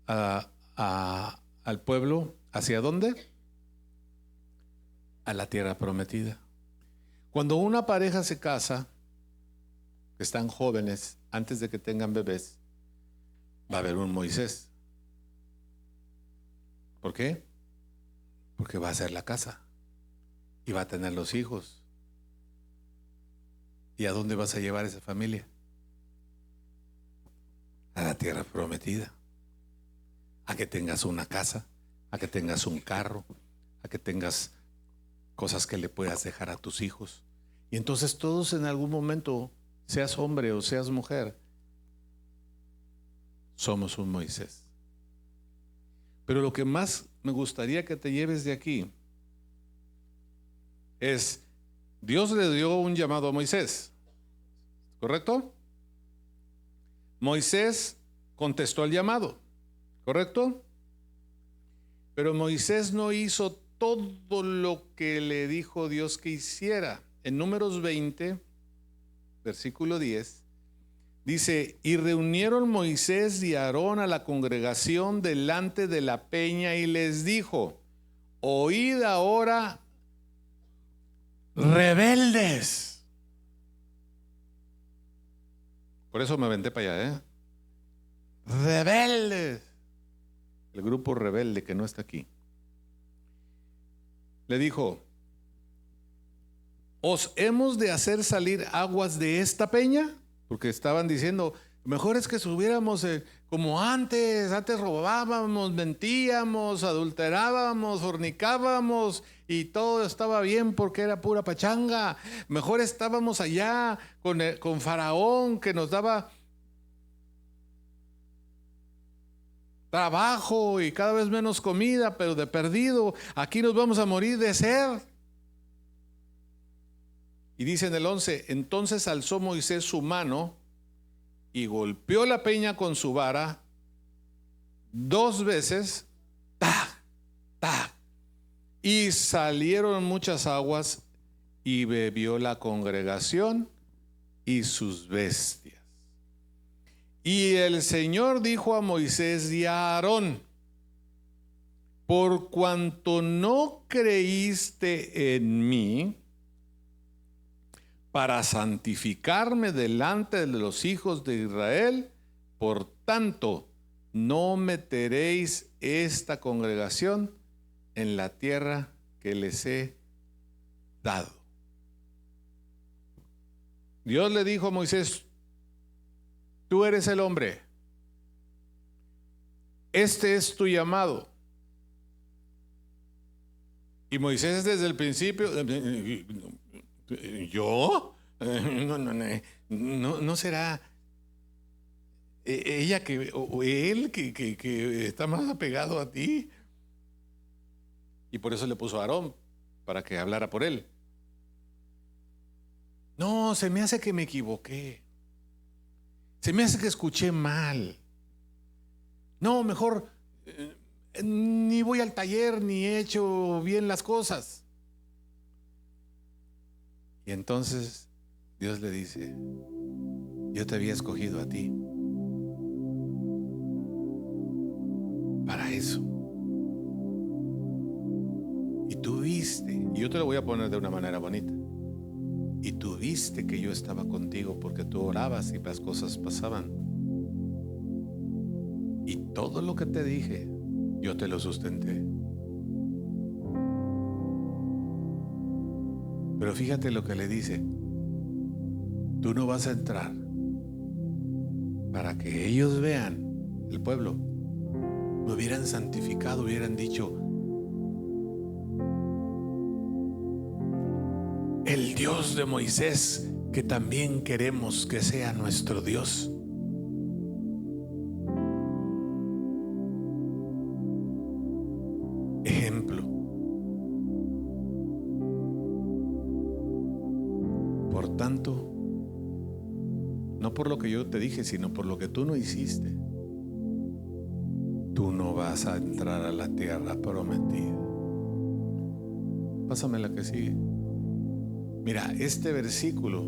al pueblo, ¿hacia dónde? A la tierra prometida. Cuando una pareja se casa, que están jóvenes, antes de que tengan bebés, va a haber un Moisés. ¿Por qué? Porque va a hacer la casa y va a tener los hijos. ¿Y a dónde vas a llevar esa familia? A la tierra prometida. A que tengas una casa, a que tengas un carro, a que tengas cosas que le puedas dejar a tus hijos. Y entonces todos en algún momento, seas hombre o seas mujer, somos un Moisés. Pero lo que más me gustaría que te lleves de aquí es, Dios le dio un llamado a Moisés, ¿correcto? Moisés contestó al llamado, ¿correcto? Pero Moisés no hizo todo lo que le dijo Dios que hiciera. En Números 20, versículo 10, dice, y reunieron Moisés y Aarón a la congregación delante de la peña y les dijo, oíd ahora, rebeldes. Por eso me aventé para allá, rebeldes. El grupo rebelde que no está aquí. Le dijo, ¿os hemos de hacer salir aguas de esta peña? Porque estaban diciendo, mejor es que subiéramos como antes robábamos, mentíamos, adulterábamos, fornicábamos y todo estaba bien porque era pura pachanga. Mejor estábamos allá con Faraón que nos daba trabajo y cada vez menos comida, pero de perdido, aquí nos vamos a morir de sed. Y dice en el 11, entonces alzó Moisés su mano y golpeó la peña con su vara 2 veces, ¡tac! ¡tac! Y salieron muchas aguas y bebió la congregación y sus bestias. Y el Señor dijo a Moisés y a Aarón, por cuanto no creíste en mí, para santificarme delante de los hijos de Israel, por tanto, no meteréis esta congregación en la tierra que les he dado. Dios le dijo a Moisés: tú eres el hombre, este es tu llamado. Y Moisés desde el principio, ¿yo? No será ella o él que está más apegado a ti. Y por eso le puso a Aarón, para que hablara por él. No, se me hace que me equivoqué. Se me hace que escuché mal. No, mejor ni voy al taller ni he hecho bien las cosas. Y entonces Dios le dice: yo te había escogido a ti para eso. Y tú viste, y yo te lo voy a poner de una manera bonita. Y tú viste que yo estaba contigo porque tú orabas y las cosas pasaban. Y todo lo que te dije, yo te lo sustenté. Pero fíjate lo que le dice: tú no vas a entrar para que ellos vean, el pueblo, me hubieran santificado, hubieran dicho: el Dios de Moisés, que también queremos que sea nuestro Dios. Ejemplo. Por tanto, no por lo que yo te dije, sino por lo que tú no hiciste, tú no vas a entrar a la tierra prometida. Pásame la que sigue. Mira, este versículo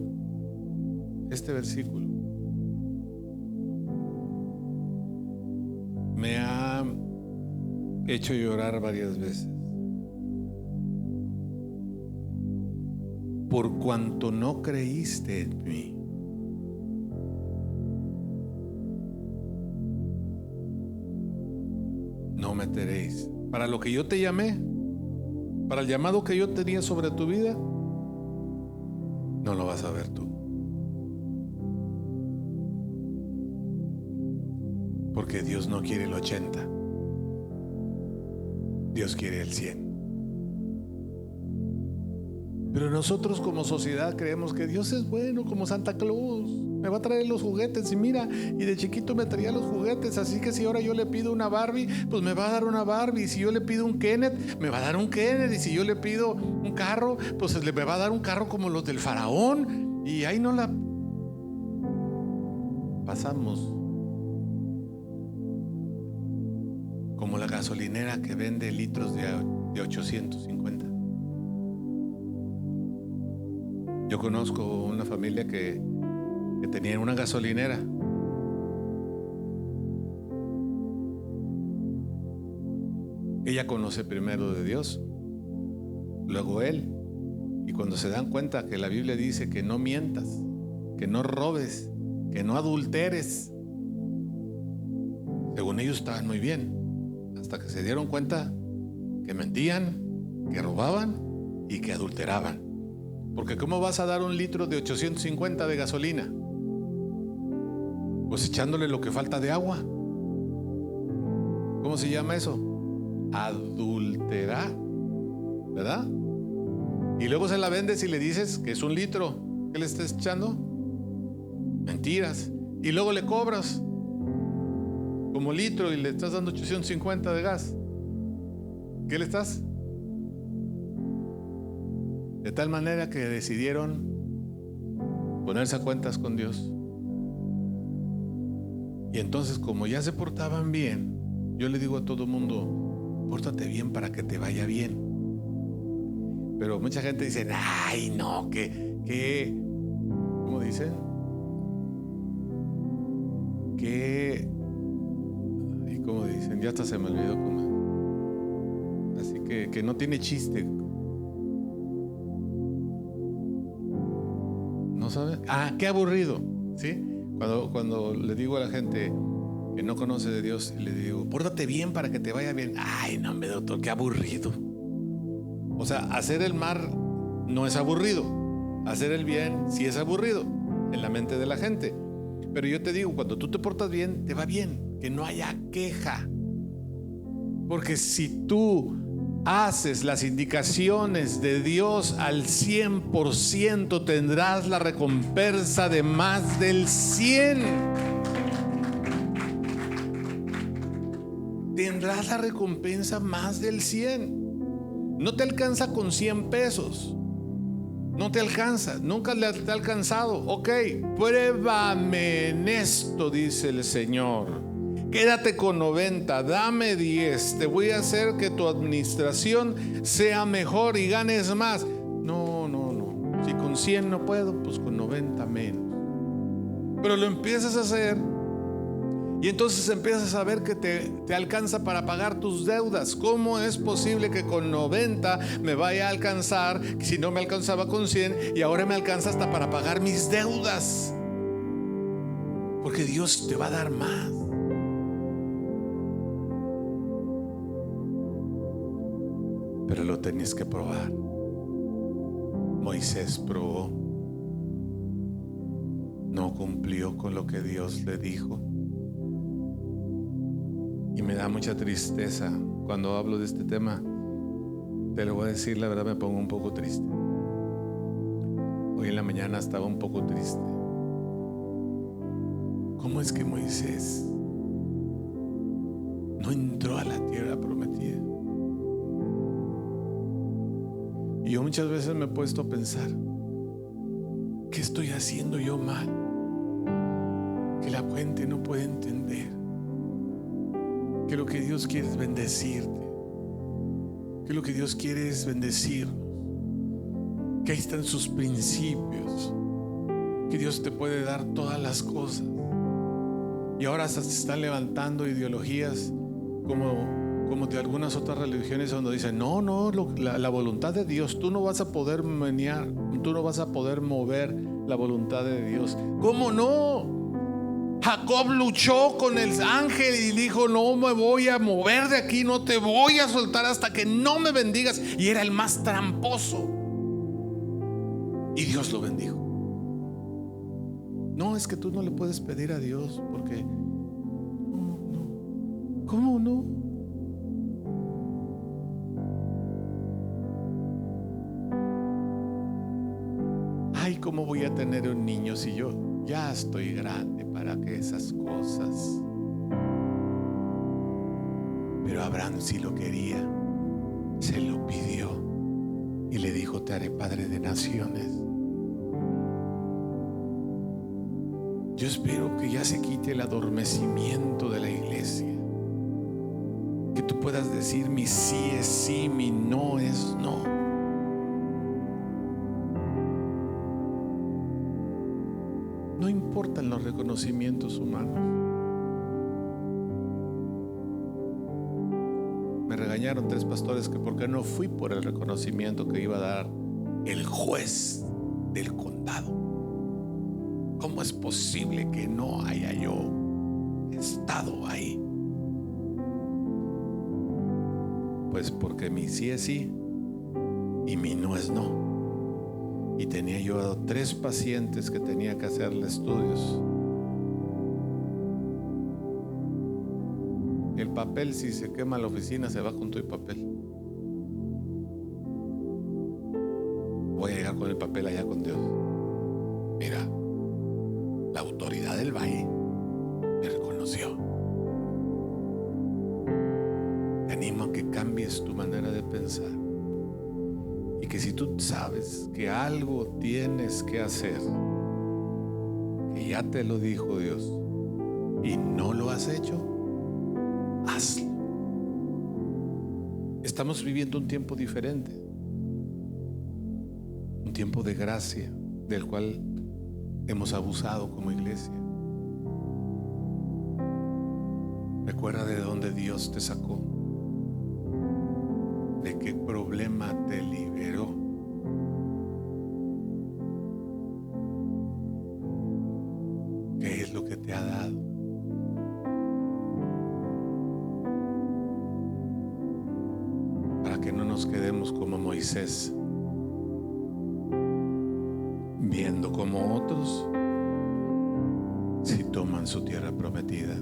me ha hecho llorar varias veces. Por cuanto no creíste en mí. No meteréis. Para lo que yo te llamé, para el llamado que yo tenía sobre tu vida, no lo vas a ver tú. Porque Dios no quiere el 80. Dios quiere el 100. Pero nosotros como sociedad creemos que Dios es bueno, como Santa Claus. Me va a traer los juguetes. Y mira, y de chiquito me traía los juguetes. Así que si ahora yo le pido una Barbie, pues me va a dar una Barbie. Y si yo le pido un Kenneth, me va a dar un Kenneth. Y si yo le pido un carro, pues me va a dar un carro como los del faraón. Y ahí no la pasamos. Como la gasolinera que vende litros de 850. Yo conozco una familia que tenía una gasolinera. Ella conoce primero de Dios, luego él. Y cuando se dan cuenta que la Biblia dice que no mientas, que no robes, que no adulteres, según ellos estaban muy bien, hasta que se dieron cuenta que mentían, que robaban y que adulteraban. Porque ¿cómo vas a dar un litro de 850 de gasolina? Pues echándole lo que falta de agua. ¿Cómo se llama eso? Adulterar, ¿verdad? Y luego se la vendes y le dices que es un litro. ¿Qué le estás echando? Mentiras. Y luego le cobras como litro y le estás dando 850 de gas. ¿Qué le estás? De tal manera que decidieron ponerse a cuentas con Dios. Y entonces, como ya se portaban bien, yo le digo a todo el mundo: pórtate bien para que te vaya bien. Pero mucha gente dice: ay, no, ¿cómo dicen? ¿Cómo dicen? Ya hasta se me olvidó cómo. Así que no tiene chiste. ¿No saben? Ah, qué aburrido, ¿sí? Cuando le digo a la gente que no conoce de Dios, le digo: pórtate bien para que te vaya bien. Ay, no, hombre, doctor, qué aburrido. O sea, hacer el mal no es aburrido. Hacer el bien sí es aburrido. en la mente de la gente. Pero yo te digo, cuando tú te portas bien, te va bien, que no haya queja. Porque si tú haces las indicaciones de Dios al 100%, tendrás la recompensa de más del 100. Tendrás la recompensa más del 100. No te alcanza con 100 pesos. No te alcanza, nunca te ha alcanzado. Ok, pruébame en esto, dice el Señor. Quédate con 90, dame 10. Te voy a hacer que tu administración sea mejor y ganes más. No. Si con 100 no puedo, pues con 90 menos. Pero lo empiezas a hacer y entonces empiezas a ver que te alcanza para pagar tus deudas. ¿Cómo es posible que con 90 me vaya a alcanzar si no me alcanzaba con 100 y ahora me alcanza hasta para pagar mis deudas? Porque Dios te va a dar más. Pero lo tenías que probar. Moisés probó. No cumplió con lo que Dios le dijo. Y me da mucha tristeza cuando hablo de este tema. Te lo voy a decir, la verdad me pongo un poco triste. Hoy en la mañana estaba un poco triste. ¿Cómo es que Moisés no entró a la tierra prometida? Y yo muchas veces me he puesto a pensar, ¿qué estoy haciendo yo mal? Que la gente no puede entender que lo que Dios quiere es bendecirte, que lo que Dios quiere es bendecirnos, que ahí están sus principios, que Dios te puede dar todas las cosas. Y ahora se están levantando ideologías como de algunas otras religiones donde dicen la voluntad de Dios, tú no vas a poder menear, tú no vas a poder mover la voluntad de Dios. ¿Cómo no? Jacob luchó con el ángel y dijo: no me voy a mover de aquí, no te voy a soltar hasta que no me bendigas. Y era el más tramposo. Y Dios lo bendijo. No, es que tú no le puedes pedir a Dios porque no. ¿Cómo no? Ay, ¿cómo voy a tener un niño si yo ya estoy grande para que esas cosas? Pero Abraham sí lo quería, se lo pidió y le dijo: te haré padre de naciones. Yo espero que ya se quite el adormecimiento de la iglesia, que tú puedas decir: mi sí es sí, mi no es no. No importan los reconocimientos humanos. Me regañaron 3 pastores que por qué no fui por el reconocimiento que iba a dar el juez del condado. ¿Cómo es posible que no haya yo estado ahí? Pues porque mi sí es sí y mi no es no. Y tenía yo 3 pacientes que tenía que hacerle estudios. El papel, si se quema la oficina, se va junto al papel. Voy a llegar con el papel allá con Dios. Mira, la autoridad del valle me reconoció. Te animo a que cambies tu manera de pensar. Y que si tú sabes que algo tienes que hacer, que ya te lo dijo Dios y no lo has hecho, hazlo. Estamos viviendo un tiempo diferente, un tiempo de gracia del cual hemos abusado como iglesia. Recuerda de dónde Dios te sacó, de qué problema te liberó. ¿Qué es lo que te ha dado? Para que no nos quedemos como Moisés, viendo como otros toman su tierra prometida.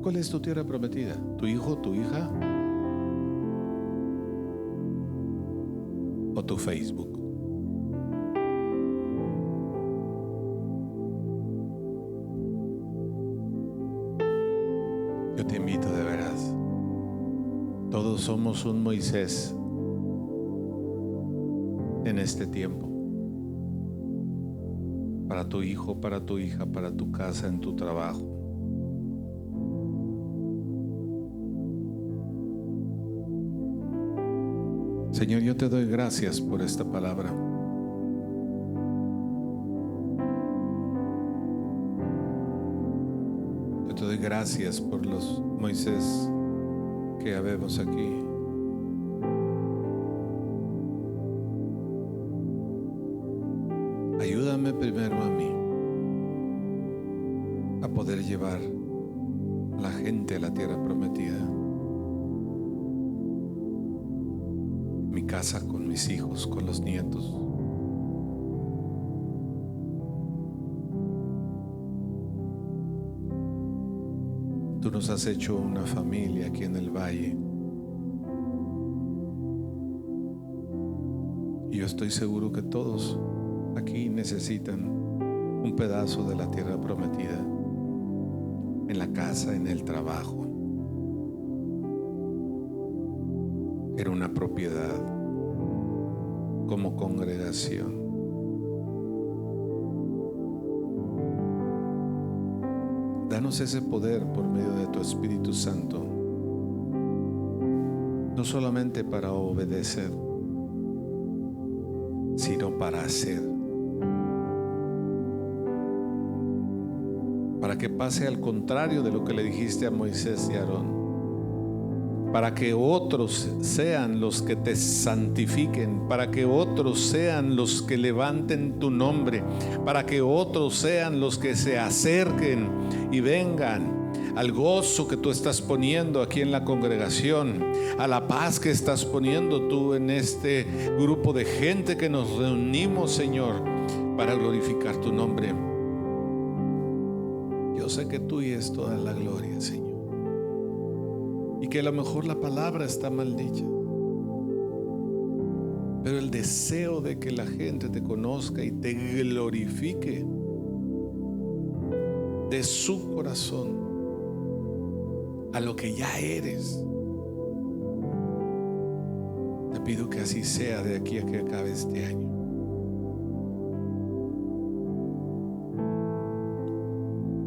¿Cuál es tu tierra prometida? ¿Tu hijo, tu hija? ¿O tu Facebook? Yo te invito de veras. Todos somos un Moisés en este tiempo. Para tu hijo, para tu hija, para tu casa, en tu trabajo. Señor, yo te doy gracias por esta palabra. Yo te doy gracias por los Moisés que habemos aquí. Ayúdame primero a mí a poder llevar a la gente a la tierra prometida. Mi casa, con mis hijos, con los nietos. Tú nos has hecho una familia aquí en el valle. Y yo estoy seguro que todos aquí necesitan un pedazo de la tierra prometida, en la casa, en el trabajo, en una propiedad, como congregación. Danos ese poder por medio de tu Espíritu Santo, no solamente para obedecer, sino para hacer. Para que pase al contrario de lo que le dijiste a Moisés y a Aarón. Para que otros sean los que te santifiquen, para que otros sean los que levanten tu nombre, para que otros sean los que se acerquen y vengan al gozo que tú estás poniendo aquí en la congregación, a la paz que estás poniendo tú en este grupo de gente que nos reunimos, Señor, para glorificar tu nombre. Yo sé que tuya es toda la gloria, Señor. Y que a lo mejor la palabra está mal dicha, pero el deseo de que la gente te conozca y te glorifique de su corazón a lo que ya eres, te pido que así sea de aquí a que acabe este año.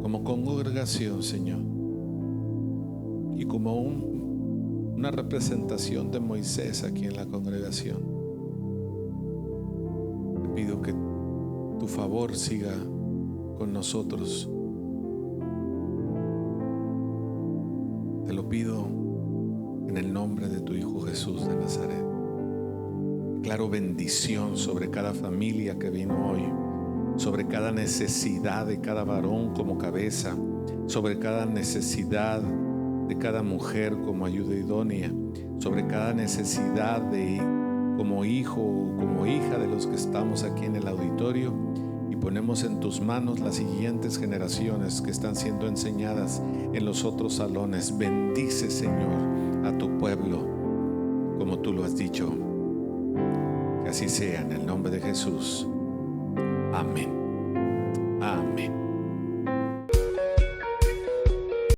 Como congregación, Señor, y como una representación de Moisés aquí en la congregación, te pido que tu favor siga con nosotros. Te lo pido en el nombre de tu Hijo Jesús de Nazaret. Declaro bendición sobre cada familia que vino hoy, sobre cada necesidad de cada varón como cabeza, sobre cada necesidad de cada mujer como ayuda idónea, sobre cada necesidad de como hijo o como hija de los que estamos aquí en el auditorio, y ponemos en tus manos las siguientes generaciones que están siendo enseñadas en los otros salones. Bendice, Señor, a tu pueblo como tú lo has dicho. Que así sea en el nombre de Jesús. Amén. Amén.